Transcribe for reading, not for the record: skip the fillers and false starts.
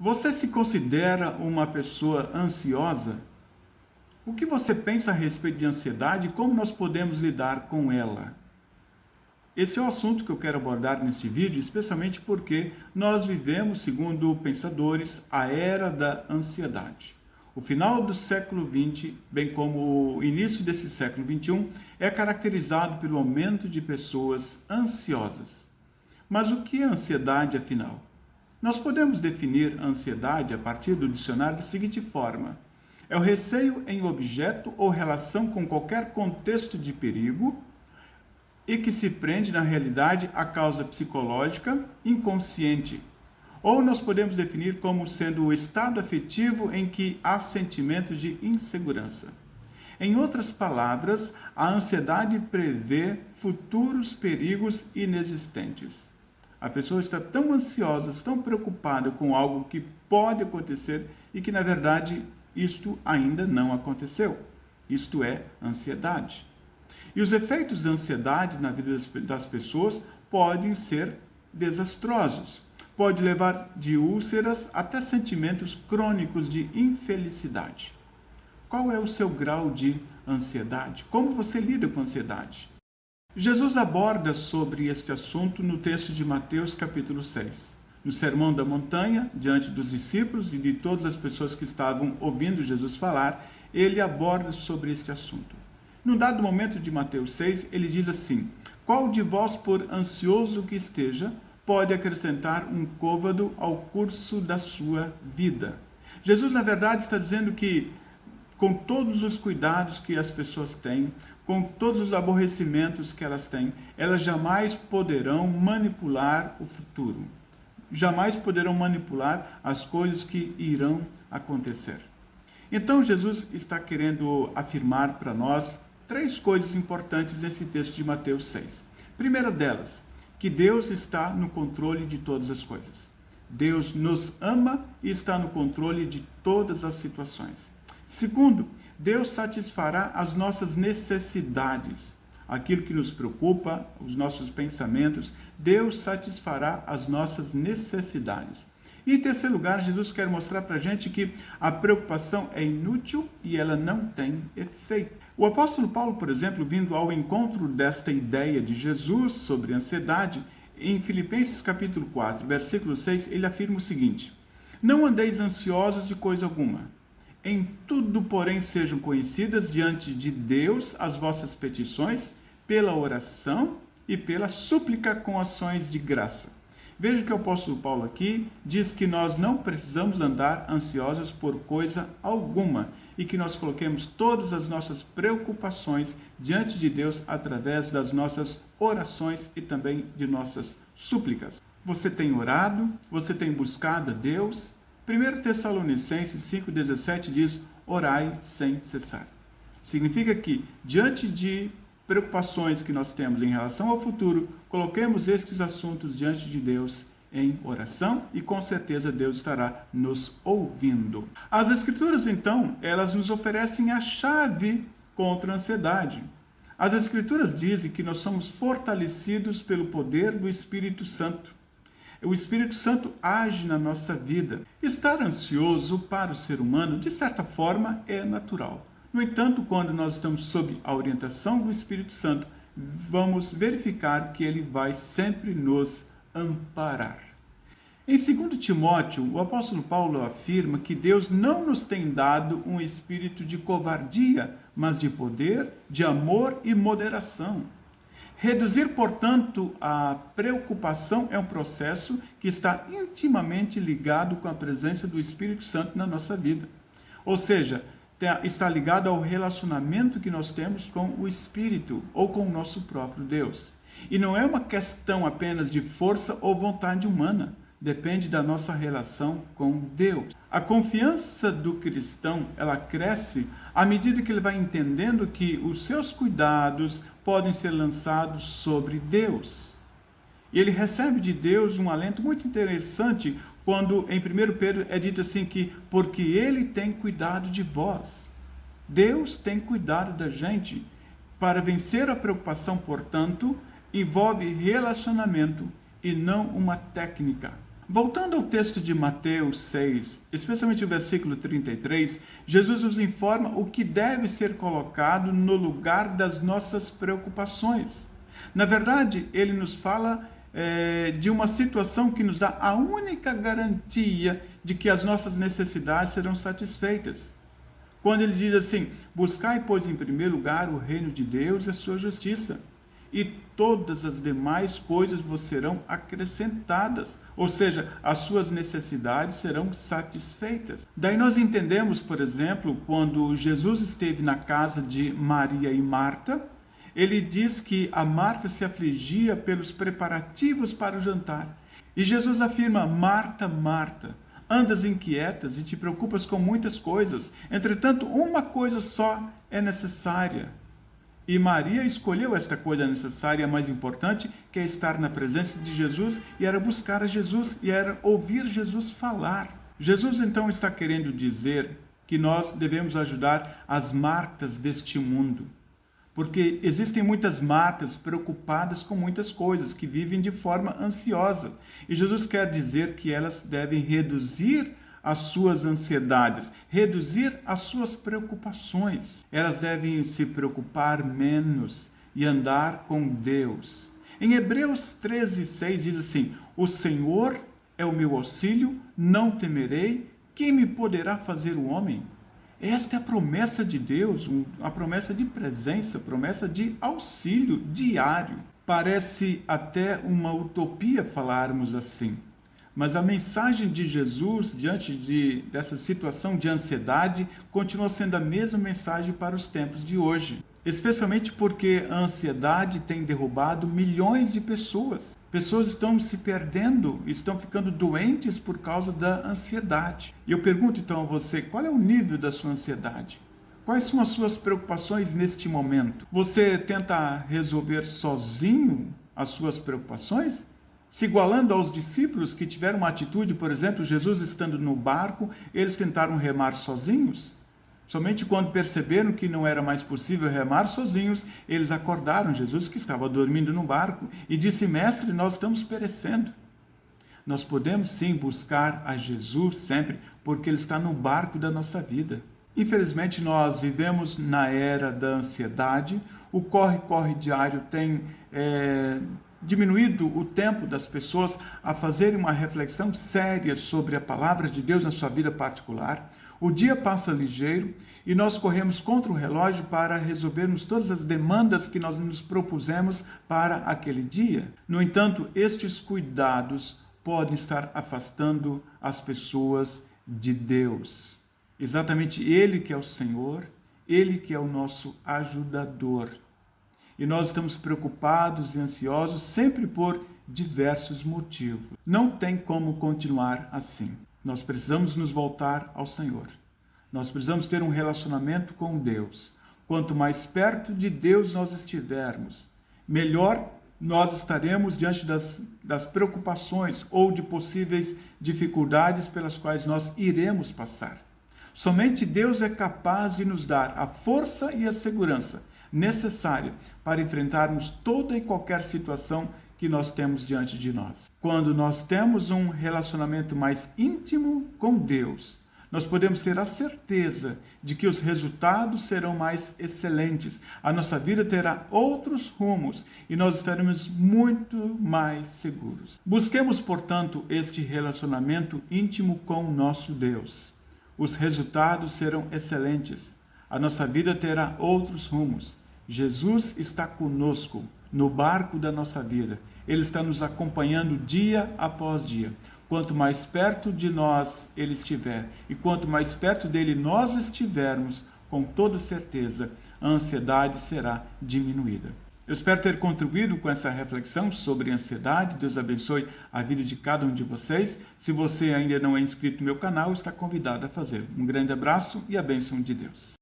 Você se considera uma pessoa ansiosa? O que você pensa a respeito de ansiedade e como nós podemos lidar com ela? Esse é o assunto que eu quero abordar neste vídeo, especialmente porque nós vivemos, segundo pensadores, a era da ansiedade. O final do século XX, bem como o início desse século XXI, é caracterizado pelo aumento de pessoas ansiosas. Mas o que é ansiedade, afinal? Nós podemos definir a ansiedade a partir do dicionário da seguinte forma: é o receio em objeto ou relação com qualquer contexto de perigo e que se prende na realidade à causa psicológica inconsciente. Ou nós podemos definir como sendo o estado afetivo em que há sentimento de insegurança. Em outras palavras, a ansiedade prevê futuros perigos inexistentes. A pessoa está tão ansiosa, tão preocupada com algo que pode acontecer e que, na verdade, isto ainda não aconteceu. Isto é ansiedade. E os efeitos da ansiedade na vida das pessoas podem ser desastrosos. Pode levar de úlceras até sentimentos crônicos de infelicidade. Qual é o seu grau de ansiedade? Como você lida com a ansiedade? Jesus aborda sobre este assunto no texto de Mateus capítulo 6. No Sermão da Montanha, diante dos discípulos e de todas as pessoas que estavam ouvindo Jesus falar, ele aborda sobre este assunto. Num dado momento de Mateus 6, ele diz assim: qual de vós, por ansioso que esteja, pode acrescentar um côvado ao curso da sua vida? Jesus, na verdade, está dizendo que, com todos os cuidados que as pessoas têm, com todos os aborrecimentos que elas têm, elas jamais poderão manipular o futuro. Jamais poderão manipular as coisas que irão acontecer. Então, Jesus está querendo afirmar para nós três coisas importantes nesse texto de Mateus 6. Primeira delas, que Deus está no controle de todas as coisas. Deus nos ama e está no controle de todas as situações. Segundo, Deus satisfará as nossas necessidades. Aquilo que nos preocupa, os nossos pensamentos, Deus satisfará as nossas necessidades. E em terceiro lugar, Jesus quer mostrar para a gente que a preocupação é inútil e ela não tem efeito. O apóstolo Paulo, por exemplo, vindo ao encontro desta ideia de Jesus sobre a ansiedade, em Filipenses capítulo 4, versículo 6, ele afirma o seguinte: não andeis ansiosos de coisa alguma. Em tudo, porém, sejam conhecidas diante de Deus as vossas petições, pela oração e pela súplica com ações de graça. Veja que o apóstolo Paulo aqui diz que nós não precisamos andar ansiosos por coisa alguma e que nós coloquemos todas as nossas preocupações diante de Deus através das nossas orações e também de nossas súplicas. Você tem orado? Você tem buscado a Deus? 1 Tessalonicenses 5,17 diz: orai sem cessar. Significa que, diante de preocupações que nós temos em relação ao futuro, coloquemos estes assuntos diante de Deus em oração e com certeza Deus estará nos ouvindo. As Escrituras, então, elas nos oferecem a chave contra a ansiedade. As Escrituras dizem que nós somos fortalecidos pelo poder do Espírito Santo. O Espírito Santo age na nossa vida. Estar ansioso para o ser humano, de certa forma, é natural. No entanto, quando nós estamos sob a orientação do Espírito Santo, vamos verificar que ele vai sempre nos amparar. Em 2 Timóteo, o apóstolo Paulo afirma que Deus não nos tem dado um espírito de covardia, mas de poder, de amor e moderação. Reduzir, portanto, a preocupação é um processo que está intimamente ligado com a presença do Espírito Santo na nossa vida. Ou seja, está ligado ao relacionamento que nós temos com o Espírito ou com o nosso próprio Deus. E não é uma questão apenas de força ou vontade humana, depende da nossa relação com Deus. A confiança do cristão, ela cresce à medida que ele vai entendendo que os seus cuidados podem ser lançados sobre Deus. E ele recebe de Deus um alento muito interessante quando em 1 Pedro é dito assim que porque ele tem cuidado de vós. Deus tem cuidado da gente. Para vencer a preocupação, portanto, envolve relacionamento e não uma técnica. Voltando ao texto de Mateus 6, especialmente o versículo 33, Jesus nos informa o que deve ser colocado no lugar das nossas preocupações. Na verdade, ele nos fala de uma situação que nos dá a única garantia de que as nossas necessidades serão satisfeitas. Quando ele diz assim: buscai, pois, em primeiro lugar o reino de Deus e a sua justiça, e todas as demais coisas vos serão acrescentadas, ou seja, as suas necessidades serão satisfeitas. Daí nós entendemos, por exemplo, quando Jesus esteve na casa de Maria e Marta, ele diz que a Marta se afligia pelos preparativos para o jantar. E Jesus afirma: Marta, Marta, andas inquietas e te preocupas com muitas coisas. Entretanto, uma coisa só é necessária. E Maria escolheu esta coisa necessária, a mais importante, que é estar na presença de Jesus, e era buscar a Jesus, e era ouvir Jesus falar. Jesus então está querendo dizer que nós devemos ajudar as Martas deste mundo. Porque existem muitas Martas preocupadas com muitas coisas, que vivem de forma ansiosa. E Jesus quer dizer que elas devem reduzir as suas ansiedades, reduzir as suas preocupações. Elas devem se preocupar menos e andar com Deus. Em Hebreus 13:6 diz assim: o Senhor é o meu auxílio, não temerei, quem me poderá fazer o homem? Esta é a promessa de Deus, a promessa de presença, a promessa de auxílio diário. Parece até uma utopia falarmos assim, mas a mensagem de Jesus diante dessa situação de ansiedade continua sendo a mesma mensagem para os tempos de hoje. Especialmente porque a ansiedade tem derrubado milhões de pessoas. Pessoas estão se perdendo, estão ficando doentes por causa da ansiedade. E eu pergunto então a você, qual é o nível da sua ansiedade? Quais são as suas preocupações neste momento? Você tenta resolver sozinho as suas preocupações? Se igualando aos discípulos que tiveram uma atitude, por exemplo, Jesus estando no barco, eles tentaram remar sozinhos? Somente quando perceberam que não era mais possível remar sozinhos, eles acordaram Jesus, que estava dormindo no barco, e disse: Mestre, nós estamos perecendo. Nós podemos sim buscar a Jesus sempre, porque Ele está no barco da nossa vida. Infelizmente, nós vivemos na era da ansiedade, o corre-corre diário tem diminuído o tempo das pessoas a fazerem uma reflexão séria sobre a palavra de Deus na sua vida particular. O dia passa ligeiro e nós corremos contra o relógio para resolvermos todas as demandas que nós nos propusemos para aquele dia. No entanto, estes cuidados podem estar afastando as pessoas de Deus. Exatamente Ele que é o Senhor, Ele que é o nosso ajudador. E nós estamos preocupados e ansiosos sempre por diversos motivos. Não tem como continuar assim. Nós precisamos nos voltar ao Senhor. Nós precisamos ter um relacionamento com Deus. Quanto mais perto de Deus nós estivermos, melhor nós estaremos diante das preocupações ou de possíveis dificuldades pelas quais nós iremos passar. Somente Deus é capaz de nos dar a força e a segurança necessária para enfrentarmos toda e qualquer situação que nós temos diante de nós. Quando nós temos um relacionamento mais íntimo com Deus, nós podemos ter a certeza de que os resultados serão mais excelentes. A nossa vida terá outros rumos e nós estaremos muito mais seguros. Busquemos, portanto, este relacionamento íntimo com o nosso Deus. Os resultados serão excelentes. A nossa vida terá outros rumos. Jesus está conosco no barco da nossa vida. Ele está nos acompanhando dia após dia. Quanto mais perto de nós Ele estiver e quanto mais perto dele nós estivermos, com toda certeza, a ansiedade será diminuída. Eu espero ter contribuído com essa reflexão sobre ansiedade. Deus abençoe a vida de cada um de vocês. Se você ainda não é inscrito no meu canal, está convidado a fazer. Um grande abraço e a bênção de Deus.